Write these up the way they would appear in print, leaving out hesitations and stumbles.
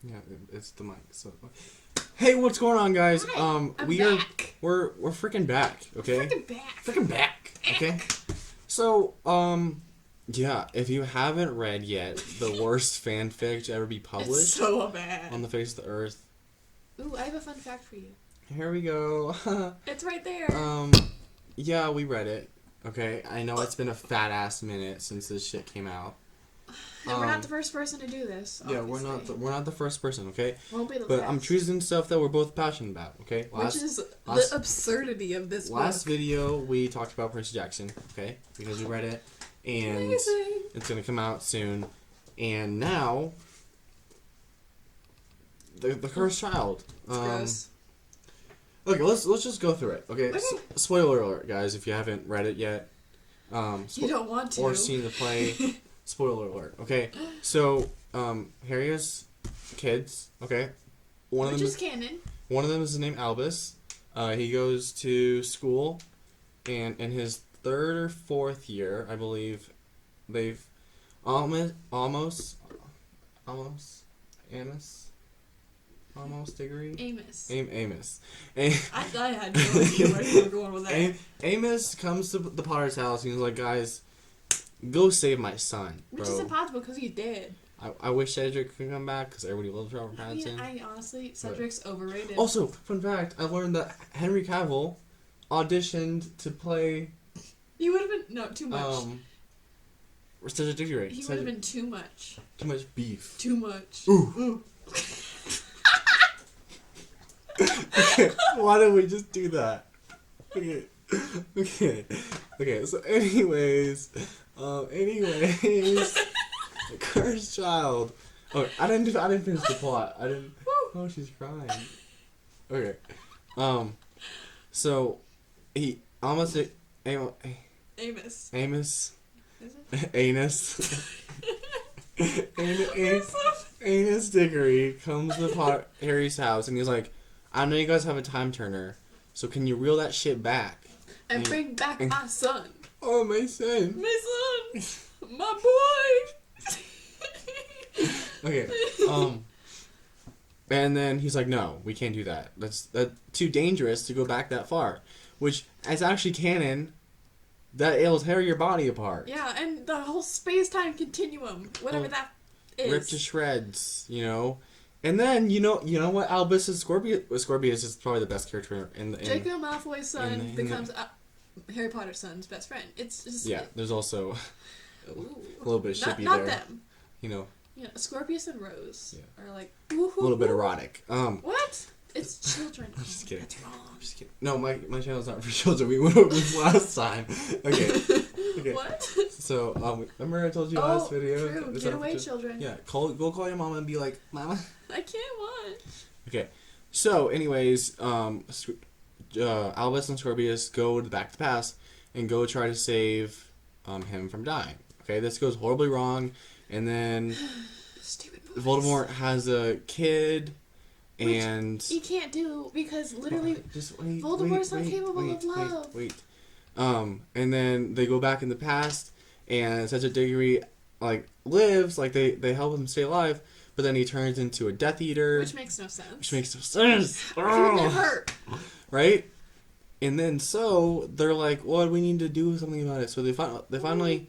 Yeah, it's the mic. So, hey, what's going on, guys? Hi, I'm back. We're freaking back. Okay. Freaking back. Okay. So, yeah, if you haven't read yet, the worst fanfic to ever be published It's so bad. on the face of the earth. Ooh, I have a fun fact for you. Here we go. It's right there. Yeah, we read it. Okay, I know it's been a fat ass minute since this shit came out. And we're not the first person to do this. Yeah, Obviously. we're not the first person. Okay. Won't be the But last. I'm choosing stuff that we're both passionate about. Okay. Which is the absurdity of this Last book. video we talked about Prince Jackson. Okay, because we read it, and Amazing. it's gonna come out soon. And now, the Cursed Child. It's gross. Okay, let's just go through it. Okay. Okay. Spoiler alert, guys, if you haven't read it yet. You don't want to. Or seen the play. Spoiler alert. Okay. So, Harry has kids. Okay. Which is canon. One of them is named Albus. He goes to school, and in his third or fourth year, I believe, they've almost degree. Amos. I had no idea where you were going with that. Amos comes to the Potter's house and he's like, guys, go save my son, bro. Which is impossible because he's dead. I wish Cedric could come back because everybody loves Robert Pattinson. I honestly, Cedric's overrated. Also, fun fact, I learned that Henry Cavill auditioned to play... You would have been... No, too much. Cedric Diggory. He would have been too much. Too much beef. Too much. Ooh. Why don't we just do that? Okay. So anyways, The Cursed Child. Oh, I didn't finish the plot. Oh, she's crying. Okay. So he almost Amos. Is it? Anus Diggory comes to Harry's house and he's like, I know you guys have a time turner, so can you reel that shit back? And bring back my son. Oh, my son. My son. My boy. Okay. And then he's like, no, we can't do that. That's too dangerous to go back that far. Which, as actually canon, that it'll tear your body apart. Yeah, and the whole space-time continuum, whatever that is. Ripped to shreds, you know? And then, you know what? Albus is Scorpius is probably the best character in Draco Malfoy's son becomes Harry Potter's son's best friend. It's just... Yeah, there's also a little bit of shippy not there. Not them. You know. Yeah, Scorpius and Rose are like... A little bit erotic. What? It's children. I'm just kidding. That's wrong. I'm just kidding. No, my channel's not for children. We went over this last time. Okay. What? So, remember I told you last video? True. Get away, children. Yeah, go call your mama and be like, Mama. I can't watch. Okay. So, anyways, Albus and Scorpius go back to the past and go try to save him from dying. Okay, this goes horribly wrong, and then Stupid Voldemort has a kid. And he can't do because literally Voldemort's not capable of love. Wait. And then they go back in the past, and Cedric Diggory lives, they help him stay alive, but then he turns into a Death Eater, which makes no sense. He would get hurt, right? And then so they're like, well, we need to do something about it. So they finally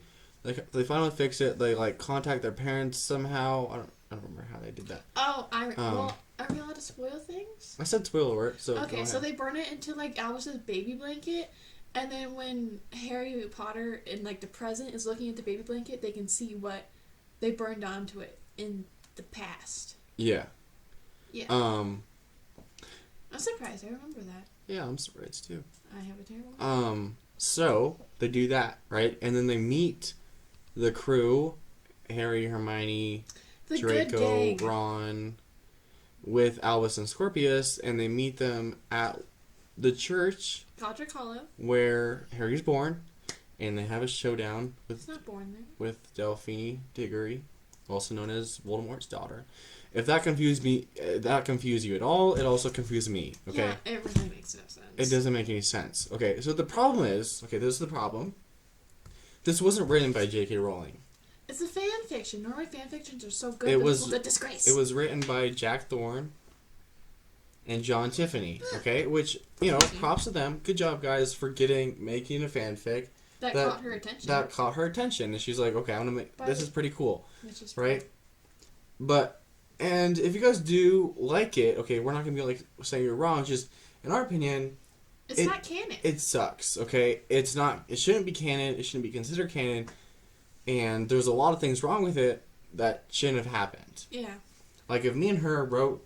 fix it. They contact their parents somehow. I don't remember how they did that. Oh, are we allowed to spoil things? I said spoiler alert, so okay, so they burn it into Albus's baby blanket, and then when Harry Potter in the present is looking at the baby blanket, they can see what they burned onto it in the past. Yeah. Yeah. I'm surprised. I remember that. Yeah, I'm surprised too. I have a terrible. So they do that, right? And then they meet the crew, Harry, Hermione, Draco, Ron, with Albus and Scorpius, and they meet them at the church Godric Hollow, where Harry's born, and they have a showdown He's not born there. with Delphine Diggory, also known as Voldemort's daughter. If that confused you at all, it also confused me. Okay. Yeah, it really makes no sense. It doesn't make any sense. Okay, so the problem is, this is the problem. This wasn't written by J.K. Rowling. It's a fan fiction. Normally fan fictions are so good, it but was this was a disgrace. It was written by Jack Thorne and John Tiffany. Okay, which props to them. Good job, guys, for making a fanfic that caught her attention. That caught her attention, and she's like, okay, I'm gonna make this is pretty cool, right? But and if you guys do like it, okay, we're not gonna be like saying you're wrong. Just in our opinion. It's not canon. It sucks, okay? It's not... It shouldn't be canon. It shouldn't be considered canon. And there's a lot of things wrong with it that shouldn't have happened. Yeah. Like, if me and her wrote...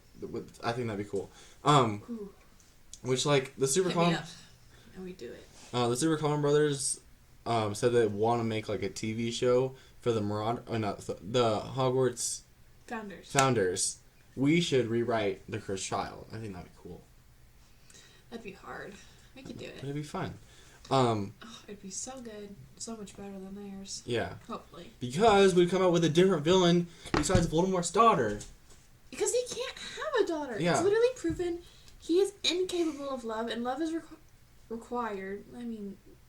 I think that'd be cool. Ooh. Which, like, the Super Common... And we do it. The Super Common Brothers said they want to make, like, a TV show for the the Hogwarts... Founders. We should rewrite The Cursed Child. I think that'd be cool. That'd be hard. We could do it. But it'd be fun. It'd be so good. So much better than theirs. Yeah. Hopefully. Because we'd come out with a different villain besides Voldemort's daughter. Because he can't have a daughter. Yeah. It's literally proven he is incapable of love, and love is required,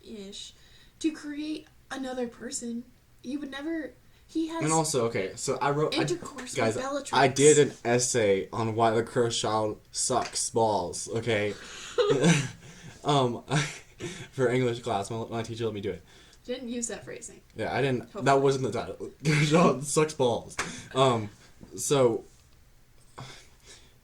ish, to create another person. He would never... He has... And also, okay, so I wrote... intercourse guys, with Bellatrix. I did an essay on why the Cursed Child sucks balls, okay? For English class, my teacher let me do it. Didn't use that phrasing. Yeah, I didn't... Hopefully. That wasn't the title. Cursed Child sucks balls. So...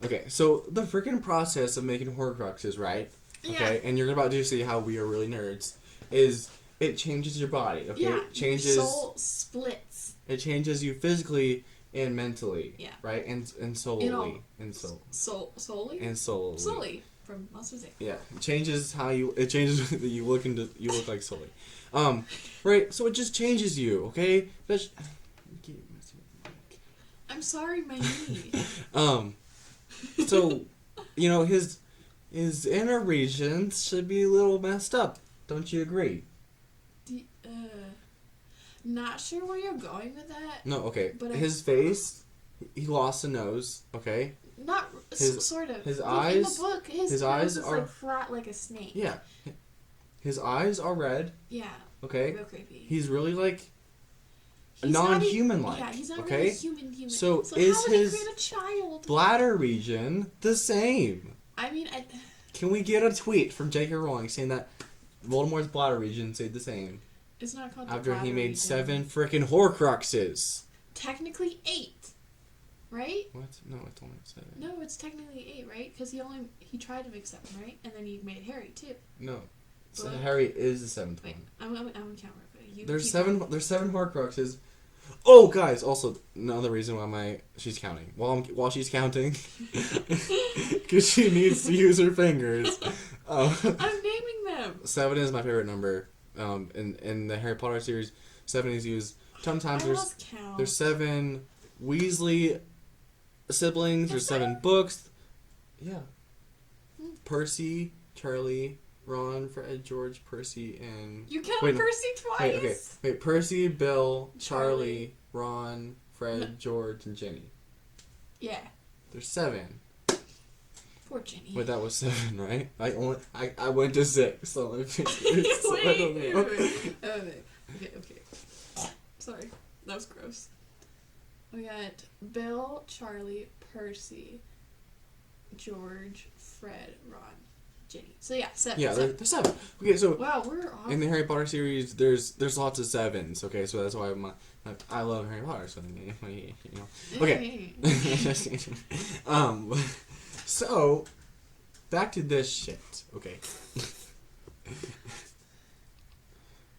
Okay, so the freaking process of making Horcruxes, right? Okay, Yeah. and you're about to see how we are really nerds, is it changes your body, okay? Yeah, It changes... your soul splits. It changes you physically and mentally. Yeah. Right? And solely. And Solely? And solely. Solely. From Monsters Inc. Yeah. It changes that you look like Sully. Right, so it just changes you, okay? I'm sorry, my knee. So his inner regions should be a little messed up. Don't you agree? Not sure where you're going with that. No, okay. But his face, he lost a nose, okay? Not sort of. His in eyes. the book, his eyes nose is are like flat like a snake. Yeah. His eyes are red. Yeah. Okay. Real creepy. He's really like non-human like. Yeah, he's not okay? really human. So is how would his he create a child? bladder region the same? I mean, Can we get a tweet from J.K. Rowling saying that Voldemort's bladder region stayed the same? It's not called after he made region. 7 freaking Horcruxes. Technically 8, right? What? No, it's only 7. No, it's technically 8, right? Because he tried to make 7, right? And then he made Harry too. No, so Harry is the 7th one. I'm gonna count real quick. There's 7. There's 7 Horcruxes. Oh, guys! Also, another reason why she's counting while she's counting, because she needs to use her fingers. I'm naming them. 7 is my favorite number. In the Harry Potter series, 7 is used. Sometimes there's 7 Weasley siblings. There's 7 books. Yeah. Percy, Charlie, Ron, Fred, George, Percy, and... You counted Percy twice? Wait, Percy, Bill, Charlie, Ron, Fred, George, and Jenny. Yeah. There's 7. Poor Jenny. Wait, that was 7, right? I went to 6, so I don't know. Okay. Sorry. That was gross. We got Bill, Charlie, Percy, George, Fred, Ron, Jenny. So yeah, 7. Yeah, there's 7. Okay, so wow, we're off. in the Harry Potter series, there's lots of 7s. Okay, so that's why I love Harry Potter. So okay. So back to this shit. Okay.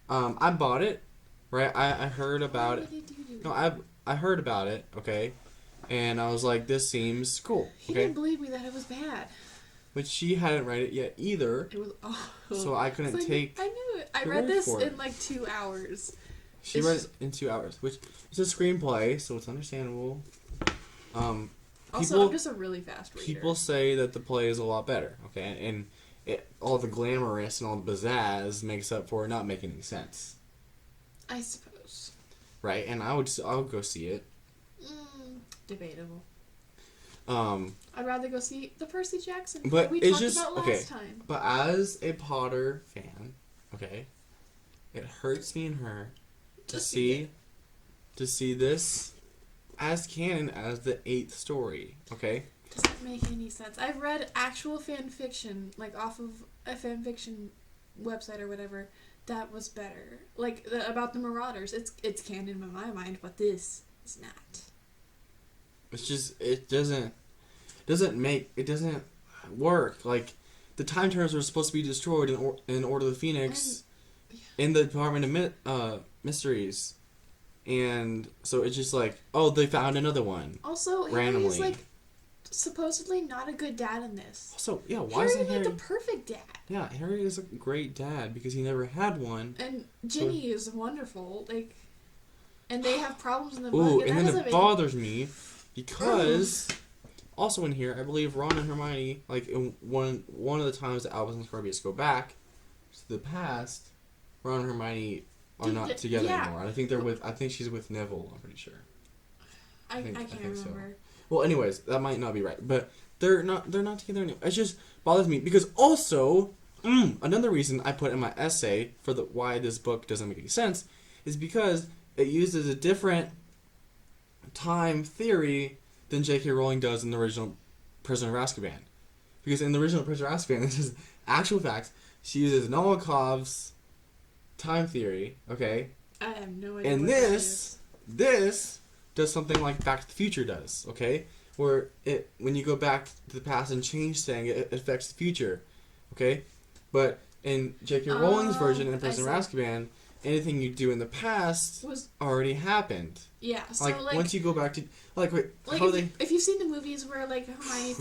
I bought it, right? I heard about it. No, I heard about it. Okay, and I was like, this seems cool. He okay? didn't believe me that it was bad. But she hadn't read it yet either. It was awful. So I couldn't take. I knew it. I read this in like 2 hours. She read it in 2 hours, which is a screenplay, so it's understandable. Also, I'm just a really fast reader. People say that the play is a lot better, okay? And all the glamorous and all the pizzazz makes up for it not making any sense. I suppose. Right? And I would go see it. Debatable. I'd rather go see the Percy Jackson but we it's talked just, about last time. But as a Potter fan, okay, it hurts me and her to see to see this as canon as the 8th story. Okay. Doesn't make any sense. I've read actual fan fiction, like off of a fan fiction website or whatever, that was better. Like about the Marauders, it's canon in my mind, but this is not. It's just it doesn't work. Like the time turtles were supposed to be destroyed in Order of the Phoenix, in the Department of Mysteries, and so it's just like, oh, they found another one. Also, randomly. Harry's like supposedly not a good dad in this. So yeah, why isn't Harry the perfect dad? Yeah, Harry is a great dad because he never had one. And Ginny is wonderful. Like, and they have problems in the book. Ooh, and then it bothers me because also in here, I believe Ron and Hermione, like in one of the times that Albus and Scorpius go back to the past, Ron and Hermione are not together anymore. I think she's with Neville. I'm pretty sure. I can't remember. So. Well, anyways, that might not be right, but they're not together anymore. It just bothers me because also another reason I put in my essay for why this book doesn't make any sense is because it uses a different time theory than J.K. Rowling does in the original Prisoner of Azkaban. Because in the original Prisoner of Azkaban, this is actual facts. She uses Namakov's time theory, okay? I have no idea. And this does something like Back to the Future does, okay? Where when you go back to the past and change things, it affects the future, okay? But in J.K. Rowling's version in Prisoner of Azkaban, anything you do in the past already happened. Yeah, so like once you go back to if you've seen the movies where like Hermione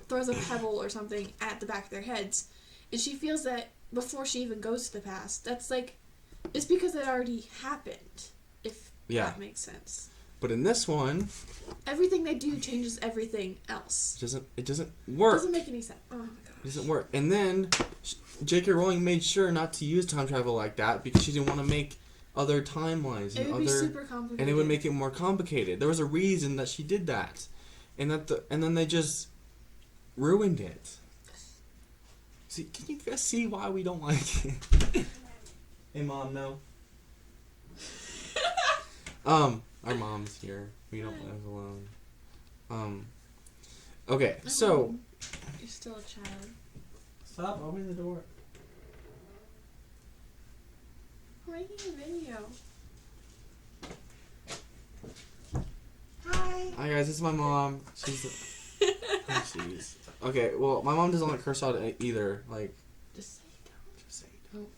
throws a pebble or something at the back of their heads, and she feels that before she even goes to the past, that's like it's because it already happened. If that makes sense. But in this one, everything they do changes everything else. It doesn't work. It doesn't make any sense. Oh my gosh. It doesn't work. And then J.K. Rowling made sure not to use time travel like that because she didn't want to make other timelines and be super complicated. And it would make it more complicated. There was a reason that she did that, and then they just ruined it. See, can you guys see why we don't like it? Hey, Mom, no. Our mom's here. We don't live alone. Okay, so. You're still a child. Stop opening the door. I'm making a video. Hi. Hi guys, this is my mom. She's. Jeez. Okay, well, my mom doesn't like curse out either. Like. Just say don't. Just say don't.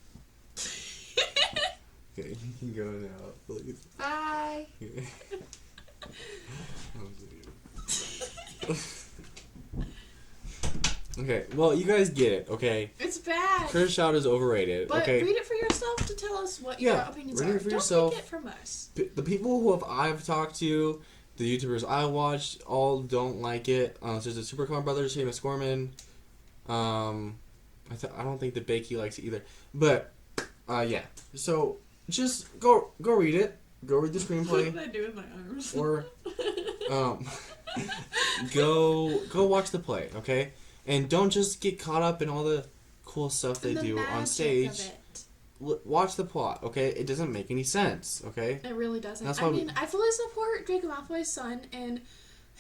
Okay, you can go now, please. Bye. Okay, well, you guys get it, okay? It's bad. Curse Shout is overrated, but okay? Read it for yourself to tell us what your opinions are. Read it for yourself. Don't take it from us. The people who I've talked to, the YouTubers I watched, all don't like it. There's the Supercar Brothers, Seamus Gorman. I don't think the Bakey likes it either. But, yeah. So, just go read it. Go read the screenplay. What did I do with my arms? Or, go watch the play, okay? And don't just get caught up in all the cool stuff they do on stage. Watch the plot, okay? It doesn't make any sense, okay? It really doesn't. I fully support Draco Malfoy's son and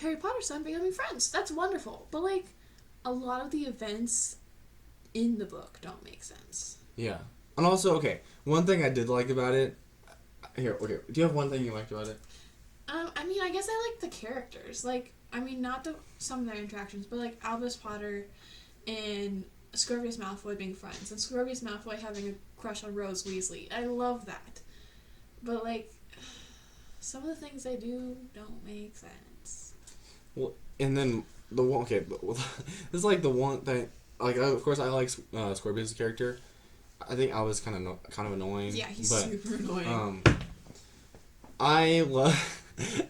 Harry Potter's son becoming friends. That's wonderful. But, like, a lot of the events in the book don't make sense. Yeah. And also, okay, one thing I did like about it... Here, okay. Do you have one thing you liked about it? I guess I like the characters. Like, not some of their interactions, but, like, Albus Potter and Scorpius Malfoy being friends, and Scorpius Malfoy having a crush on Rose Weasley. I love that. But, like, some of the things they do don't make sense. Well, and then the one... Okay, this is, like, the one thing... Like, of course, I like Scorpius' character. I think Albus kind of annoying. Yeah, he's super annoying. I love...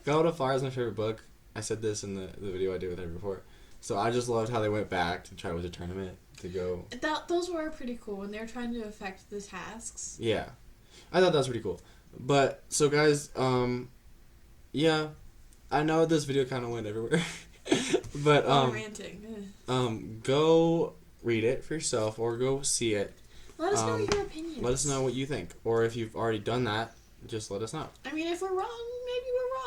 God of Fire is my favorite book. I said this in the video I did with her before. So I just loved how they went back to try with the tournament to go... Those were pretty cool when they were trying to affect the tasks. Yeah. I thought that was pretty cool. But, so guys, yeah. I know this video kind of went everywhere. But, ranting. Go read it for yourself or go see it. Let us know your opinions. Let us know what you think. Or if you've already done that, just let us know. If we're wrong,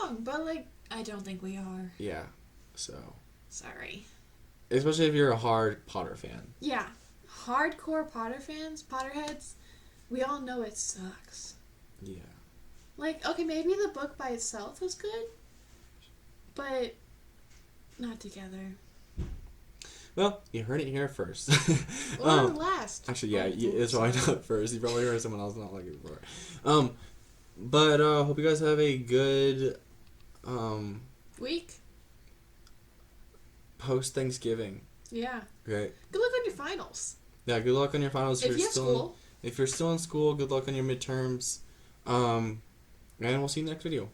wrong, but like I don't think we are. Yeah, so. Sorry. Especially if you're a hard Potter fan. Yeah, hardcore Potter fans, Potterheads. We all know it sucks. Yeah. Like, okay, maybe the book by itself was good, but not together. Well, you heard it here first. Or last. Actually, yeah, it's why not first. You probably heard someone else not like it before. But hope you guys have a good week. Post Thanksgiving. Yeah. Okay. Good luck on your finals. Yeah, good luck on your finals. If you have school. If you're still in school, good luck on your midterms. And we'll see you in the next video.